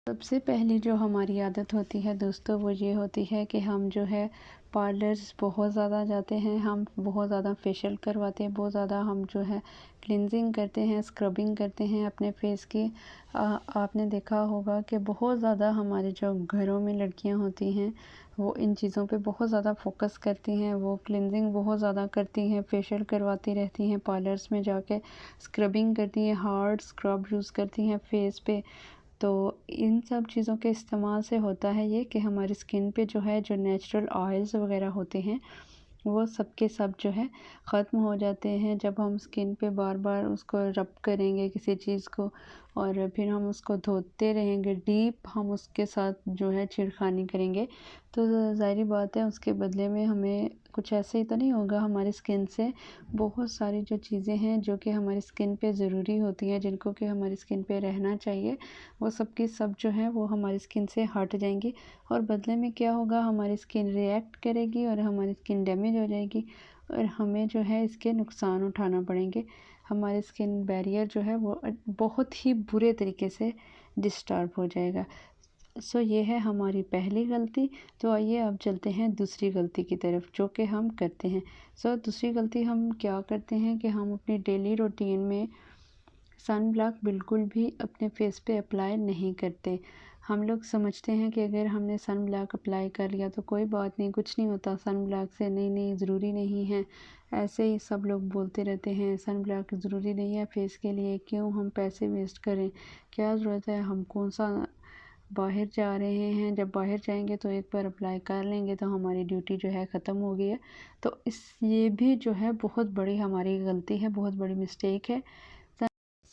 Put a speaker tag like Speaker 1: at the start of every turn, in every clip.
Speaker 1: सबसे पहली जो हमारी आदत होती है दोस्तों वो ये होती है कि हम जो है पार्लर्स बहुत ज़्यादा जाते हैं, हम बहुत ज़्यादा फेशियल करवाते हैं, बहुत ज़्यादा हम जो है क्लिनजिंग करते हैं, स्क्रबिंग करते हैं अपने फेस की। आपने देखा होगा कि बहुत ज़्यादा हमारे जो घरों में लड़कियां होती हैं वो इन चीज़ों पे बहुत ज़्यादा फोकस करती हैं, वो क्लिनजिंग बहुत ज़्यादा करती हैं, फेशियल करवाती रहती हैं, पार्लर्स में जाके स्क्रबिंग करती हैं, हार्ड स्क्रब यूज़ करती हैं फेस पे। तो इन सब चीज़ों के इस्तेमाल से होता है ये कि हमारी स्किन पे जो है जो नेचुरल ऑयल्स वगैरह होते हैं वो सब के सब जो है ख़त्म हो जाते हैं। जब हम स्किन पे बार बार उसको रब करेंगे किसी चीज़ को और फिर हम उसको धोते रहेंगे, डीप हम उसके साथ जो है छेड़खानी करेंगे, तो ज़ाहिर बात है उसके बदले में हमें कुछ ऐसे ही तो नहीं होगा। हमारी स्किन से बहुत सारी जो चीज़ें हैं जो कि हमारी स्किन पे ज़रूरी होती हैं, जिनको कि हमारी स्किन पे रहना चाहिए, वो सब की सब जो है वो हमारी स्किन से हट जाएंगी। और बदले में क्या होगा, हमारी स्किन रिएक्ट करेगी और हमारी स्किन डैमेज हो जाएगी और हमें जो है इसके नुकसान उठाना पड़ेंगे। हमारी स्किन बैरियर जो है वो बहुत ही बुरे तरीके से डिस्टर्ब हो जाएगा। सो ये है हमारी पहली गलती। तो आइए अब चलते हैं दूसरी गलती की तरफ जो कि हम करते हैं। सो दूसरी गलती हम क्या करते हैं कि हम अपनी डेली रूटीन में सन ब्लॉक बिल्कुल भी अपने फेस पे अप्लाई नहीं करते। हम लोग समझते हैं कि अगर हमने सन ब्लॉक अप्लाई कर लिया तो कोई बात नहीं, कुछ नहीं होता सन ब्लॉक से, नहीं नहीं ज़रूरी नहीं है। ऐसे ही सब लोग बोलते रहते हैं सन ब्लॉक ज़रूरी नहीं है फेस के लिए, क्यों हम पैसे वेस्ट करें, क्या ज़रूरत है, हम कौन सा बाहर जा रहे हैं, जब बाहर जाएंगे तो एक बार अप्लाई कर लेंगे तो हमारी ड्यूटी जो है ख़त्म हो गई है। तो ये भी जो है बहुत बड़ी हमारी गलती है, बहुत बड़ी मिस्टेक है।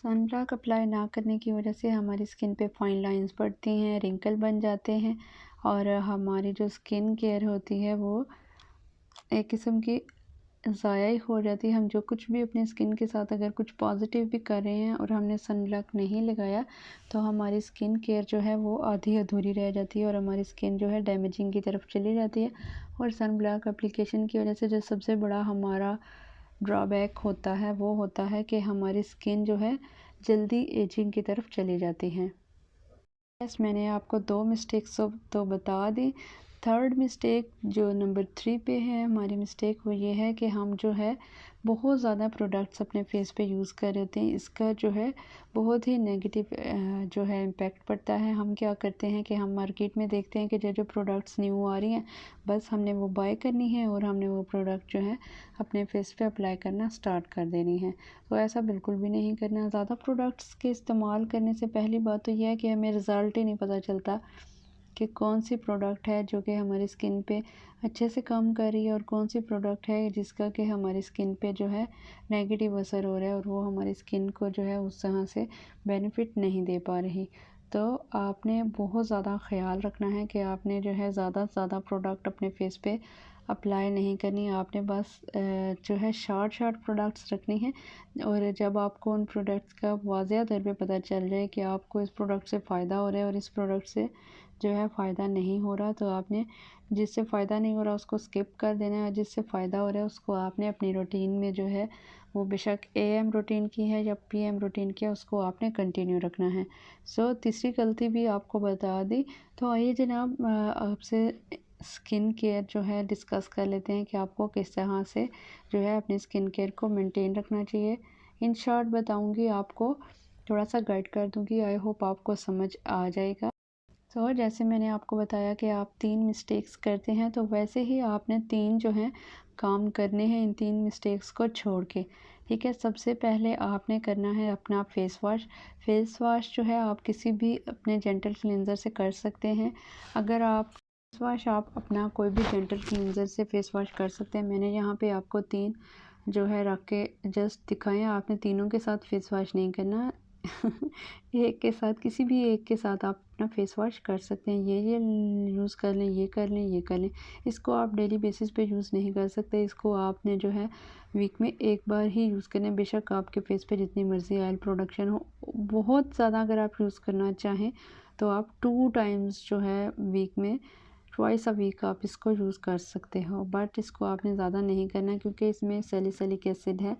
Speaker 1: सनब्लॉक अप्लाई ना करने की वजह से हमारी स्किन पे फाइन लाइंस पड़ती हैं, रिंकल बन जाते हैं और हमारी जो स्किन केयर होती है वो एक किस्म की ज़ाया ही हो जाती है। हम जो कुछ भी अपने स्किन के साथ अगर कुछ पॉजिटिव भी कर रहे हैं और हमने सनब्लॉक नहीं लगाया तो हमारी स्किन केयर जो है वो आधी अधूरी रह जाती है और हमारी स्किन जो है डैमेजिंग की तरफ चली जाती है। और सनब्लॉक एप्लीकेशन की वजह से जो सबसे बड़ा हमारा ड्रॉबैक होता है वो होता है कि हमारी स्किन जो है जल्दी एजिंग की तरफ चली जाती है। यस, मैंने आपको 2 मिस्टेक्स तो बता दी। थर्ड मिस्टेक जो नंबर 3 पे है हमारी मिस्टेक, वो ये है कि हम जो है बहुत ज़्यादा प्रोडक्ट्स अपने फेस पे यूज़ कर रहे होते हैं। इसका जो है बहुत ही नेगेटिव जो है इम्पैक्ट पड़ता है। हम क्या करते हैं कि हम मार्केट में देखते हैं कि जो जो प्रोडक्ट्स न्यू आ रही हैं बस हमने वो बाय करनी है और हमने वो प्रोडक्ट जो है अपने फेस पे अप्लाई करना स्टार्ट कर देनी है। तो ऐसा बिल्कुल भी नहीं करना। ज़्यादा प्रोडक्ट्स के इस्तेमाल करने से पहली बात तो यह है कि हमें रिज़ल्ट ही नहीं पता चलता कि कौन सी प्रोडक्ट है जो कि हमारी स्किन पे अच्छे से काम कर रही है और कौन सी प्रोडक्ट है जिसका कि हमारी स्किन पे जो है नेगेटिव असर हो रहा है और वो हमारी स्किन को जो है उस तरह से बेनिफिट नहीं दे पा रही। तो आपने बहुत ज़्यादा ख्याल रखना है कि आपने जो है ज़्यादा से ज़्यादा प्रोडक्ट अपने फेस पे अप्लाई नहीं करनी। आपने बस जो है शॉर्ट प्रोडक्ट्स रखनी है और जब आपको उन प्रोडक्ट्स का वाज़ेह तौर पे पता चल जाए कि आपको इस प्रोडक्ट से फ़ायदा हो रहा है और इस प्रोडक्ट से जो है फ़ायदा नहीं हो रहा, तो आपने जिससे फ़ायदा नहीं हो रहा उसको स्किप कर देना है और जिससे फ़ायदा हो रहा है उसको आपने अपनी रूटीन में जो है वो बेशक एएम रूटीन की है या पीएम रूटीन की है उसको आपने कंटिन्यू रखना है। सो तीसरी गलती भी आपको बता दी। तो आइए जनाब आपसे स्किन केयर जो है डिस्कस कर लेते हैं कि आपको किस तरह से जो है अपनी स्किन केयर को मेंटेन रखना चाहिए। इन शॉर्ट बताऊंगी आपको, थोड़ा सा गाइड कर दूंगी, आई होप आपको समझ आ जाएगा। तो जैसे मैंने आपको बताया कि आप 3 मिस्टेक्स करते हैं तो वैसे ही आपने 3 जो हैं काम करने हैं इन 3 मिस्टेक्स को छोड़ के। ठीक है, सबसे पहले आपने करना है अपना फेस वॉश। फेस वॉश जो है आप किसी भी अपने जेंटल क्लींजर से कर सकते हैं। अगर आप फेस वॉश आप अपना कोई भी जेंटल क्लींजर से फेस वॉश कर सकते हैं। मैंने यहाँ पे आपको 3 जो है रख के जस्ट दिखाएं। आपने तीनों के साथ फेस वॉश नहीं करना एक के साथ, किसी भी एक के साथ आप अपना फेस वॉश कर सकते हैं। ये यूज़ कर लें, ये कर लें, ये कर लें। इसको आप डेली बेसिस पे यूज़ नहीं कर सकते। इसको आपने जो है वीक में एक बार ही यूज़ करना है। बेशक आपके फेस पे जितनी मर्ज़ी ऑयल प्रोडक्शन हो, बहुत ज़्यादा अगर आप यूज़ करना चाहें तो आप 2 टाइम्स जो है वीक में, ट्वाइस अ वीक आप इसको यूज़ कर सकते हो। बट इसको आपने ज़्यादा नहीं करना क्योंकि इसमें सैलिसिलिक एसिड है,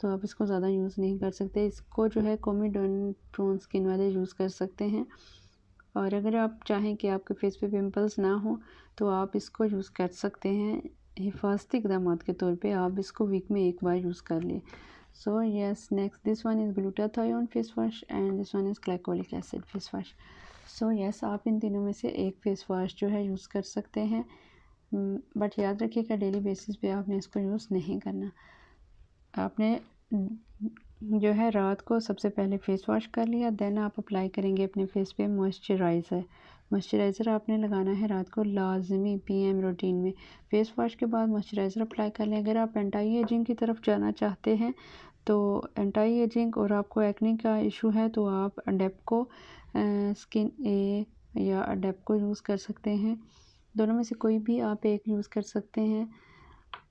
Speaker 1: तो आप इसको ज़्यादा यूज़ नहीं कर सकते। इसको जो है कोमेडोन प्रोन स्किन वाले यूज़ कर सकते हैं। और अगर आप चाहें कि आपके फेस पे पिंपल्स ना हो तो आप इसको यूज़ कर सकते हैं। हिफाजती इक़दामात के तौर पे आप इसको वीक में एक बार यूज़ कर लें। So yes, next this one is glutathione face wash and this one is glycolic acid face wash. So yes, आप इन तीनों में से एक फेस वॉश जो है यूज़ कर सकते हैं, बट याद रखिएगा डेली बेसिस पे आपने इसको यूज़ नहीं करना। आपने जो है रात को सबसे पहले फ़ेस वॉश कर लिया, देन आप अप्लाई करेंगे अपने फेस पे मॉइस्चराइज़र। मॉइस्चराइज़र आपने लगाना है रात को लाजमी पीएम रूटीन में। फ़ेस वॉश के बाद मॉइस्चराइज़र अप्लाई कर लें। अगर आप एंटी एजिंग की तरफ जाना चाहते हैं तो एंटी एजिंग और आपको एक्ने का इशू है तो आप अडेप्को स्किन ए या अडेप्को यूज़ कर सकते हैं। दोनों में से कोई भी आप एक यूज़ कर सकते हैं।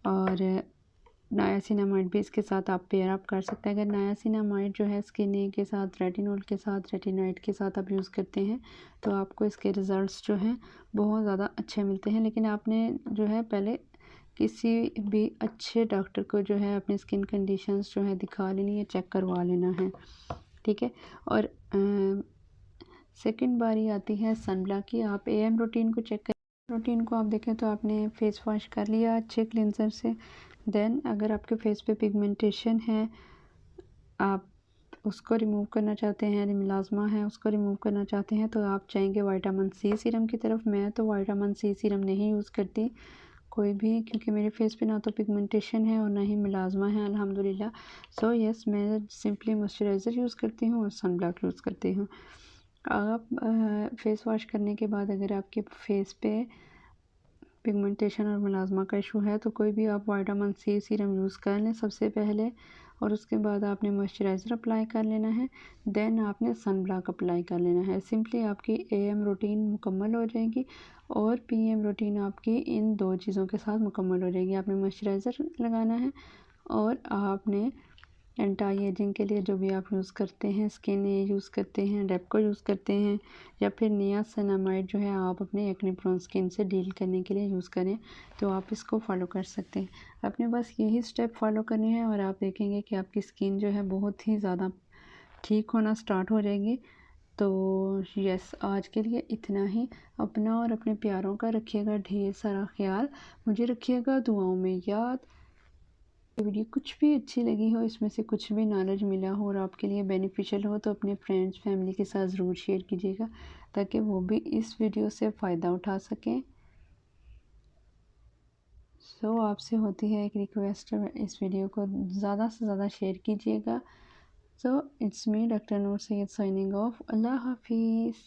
Speaker 1: और नायासिनामाइड भी इसके साथ आप पेयर अप कर सकते हैं। अगर नायासिनामाइड जो है स्किन ए के साथ, रेटिनॉल के साथ, रेटिनाइड के साथ आप यूज़ करते हैं तो आपको इसके रिज़ल्ट्स जो हैं बहुत ज़्यादा अच्छे मिलते हैं। लेकिन आपने जो है पहले किसी भी अच्छे डॉक्टर को जो है अपनी स्किन कंडीशंस जो है दिखा लेनी है, चेक करवा लेना है, ठीक है। और सेकंड बारी आती है सनब्लॉक की। आप एएम रूटीन को चेक करें। रूटीन को आप देखें तो आपने फेस वॉश कर लिया अच्छे क्लिनजर से। देन अगर आपके फेस पे पिगमेंटेशन है, आप उसको रिमूव करना चाहते हैं, मिलाज़मा है उसको रिमूव करना चाहते हैं, तो आप जाएंगे विटामिन सी सीरम की तरफ। मैं तो विटामिन सी सीरम नहीं यूज़ करती कोई भी, क्योंकि मेरे फेस पे ना तो पिगमेंटेशन है और ना ही मिलाज़मा है अल्हम्दुलिल्लाह। सो यस, मैं सिंपली मॉइस्चराइज़र यूज़ करती हूँ और सन ब्लॉक यूज़ करती हूँ। आप फेस वॉश करने के बाद अगर आपके फेस पे पिगमेंटेशन और मिलाज़मा का इशू है तो कोई भी आप विटामिन सी सीरम यूज़ कर लें सबसे पहले, और उसके बाद आपने मॉइस्चराइज़र अप्लाई कर लेना है। देन आपने सन ब्लॉक अप्लाई कर लेना है। सिंपली आपकी एएम रूटीन मुकम्मल हो जाएगी और पीएम रूटीन आपकी इन दो चीज़ों के साथ मुकम्मल हो जाएगी। आपने मॉइस्चराइज़र लगाना है और आपने एंटी एजिंग के लिए जो भी आप यूज़ करते हैं, स्किन ए यूज़ करते हैं, डेप्को यूज़ करते हैं, या फिर नियासिनामाइड जो है आप अपने एक्ने प्रोन स्किन से डील करने के लिए यूज़ करें, तो आप इसको फॉलो कर सकते हैं। आपने बस यही स्टेप फॉलो करनी है और आप देखेंगे कि आपकी स्किन जो है बहुत ही ज़्यादा ठीक होना स्टार्ट हो जाएगी। तो यस, आज के लिए इतना ही। अपना और अपने प्यारों का रखिएगा ढेर सारा ख्याल, मुझे रखिएगा दुआओं में याद। वीडियो कुछ भी अच्छी लगी हो, इसमें से कुछ भी नॉलेज मिला हो और आपके लिए बेनिफिशियल हो, तो अपने फ्रेंड्स फैमिली के साथ ज़रूर शेयर कीजिएगा ताकि वो भी इस वीडियो से फ़ायदा उठा सकें। सो आपसे होती है एक रिक्वेस्ट, इस वीडियो को ज़्यादा से ज़्यादा शेयर कीजिएगा। So it's me doctor Noor Syed signing off. Allah हाफिज़।